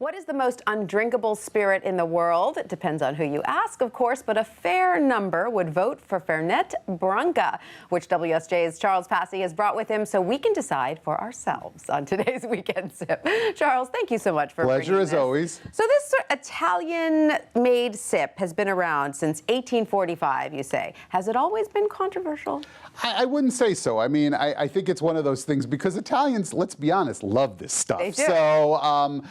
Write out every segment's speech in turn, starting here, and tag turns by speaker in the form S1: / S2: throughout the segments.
S1: What is the most undrinkable spirit in the world? It depends on who you ask, of course, but a fair number would vote for Fernet-Branca, which WSJ's Charles Passy has brought with him so we can decide for ourselves on today's Weekend Sip. Charles, thank you so much for bringing this.
S2: Pleasure as always.
S1: So this Italian-made sip has been around since 1845, you say. Has it always been controversial?
S2: I wouldn't say so. I mean, I think it's one of those things because Italians, let's be honest, love this stuff.
S1: They do.
S2: So,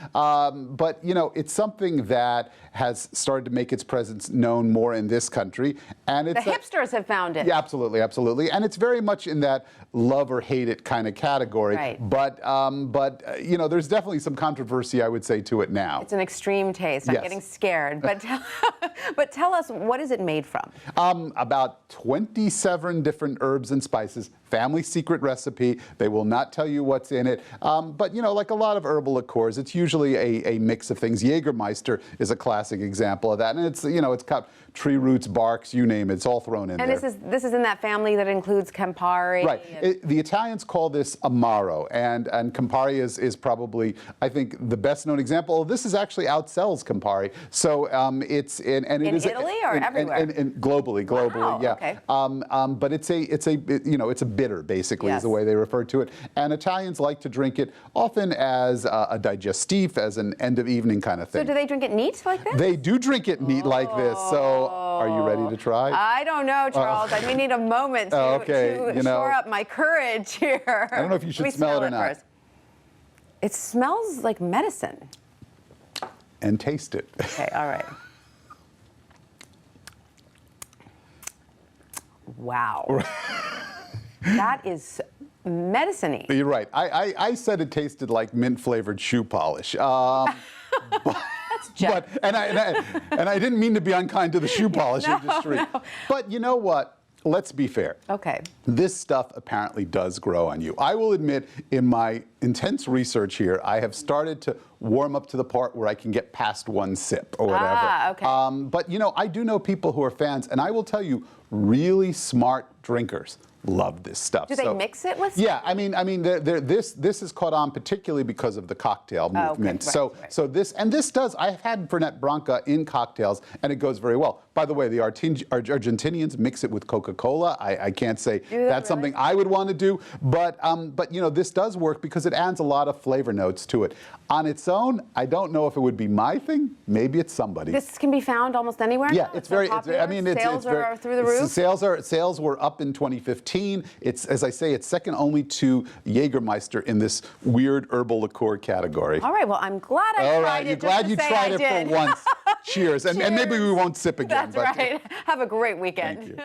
S2: but you know, it's something that has started to make its presence known more in this country, and it's
S1: the hipsters have found it.
S2: Yeah, absolutely, absolutely, and it's very much in that love or hate it kind of category.
S1: Right.
S2: But you know, there's definitely some controversy, I would say, to it now.
S1: It's an extreme taste. I'm
S2: Yes.
S1: getting scared. But but tell us, what is it made from?
S2: About 27 different herbs and spices. Family secret recipe. They will not tell you what's in it. But you know, like a lot of herbal liqueurs, it's usually a mix of things. Jägermeister is a classic example of that, and it's, you know, it's got tree roots, barks, you name it. It's all thrown in there.
S1: And this is in that family that includes Campari.
S2: Right. The Italians call this Amaro, and Campari is probably, I think, the best known example. This is actually outsells Campari. So it's in
S1: Italy or everywhere?
S2: And globally,
S1: Wow,
S2: yeah.
S1: Okay.
S2: But it's a bitter, basically,
S1: Yes.
S2: is the way they refer to it. And Italians like to drink it often as a digestif, as an end of evening kind of thing.
S1: So do they drink it neat like this?
S2: They do drink it neat like this. So are you ready to try?
S1: I don't know, Charles. I may need a moment to shore up my courage here.
S2: I don't know if you should smell it or not.
S1: First. It smells like medicine.
S2: And taste it.
S1: Okay, all right. Wow. That is medicine-y.
S2: You're right. I said it tasted like mint-flavored shoe polish.
S1: That's
S2: and I didn't mean to be unkind to the shoe polish industry.
S1: No.
S2: But you know what? Let's be fair.
S1: Okay.
S2: This stuff apparently does grow on you. I will admit, in my intense research here, I have started to warm up to the part where I can get past one sip or whatever.
S1: Ah, okay.
S2: But you know, I do know people who are fans, and I will tell you, really smart drinkers love this stuff.
S1: Do they mix it with?
S2: Yeah, I mean, this has caught on particularly because of the cocktail movement.
S1: Okay,
S2: So this does. I've had Fernet-Branca in cocktails, and it goes very well. By the way, the Argentinians mix it with Coca-Cola. I can't say that's something I would want to do, but you know, this does work because it adds a lot of flavor notes to it. On its own, I don't know if it would be my thing. Maybe it's somebody's.
S1: This can be found almost anywhere.
S2: Yeah,
S1: now?
S2: it's very.
S1: I mean, sales are through the roof.
S2: Sales were up in 2015. It's, as I say, it's second only to Jägermeister in this weird herbal liqueur category.
S1: All right. Well, I'm glad I tried it.
S2: All right, you're glad you tried it for once. Cheers. And maybe we won't sip again.
S1: That's right. Have a great weekend.
S2: Thank you.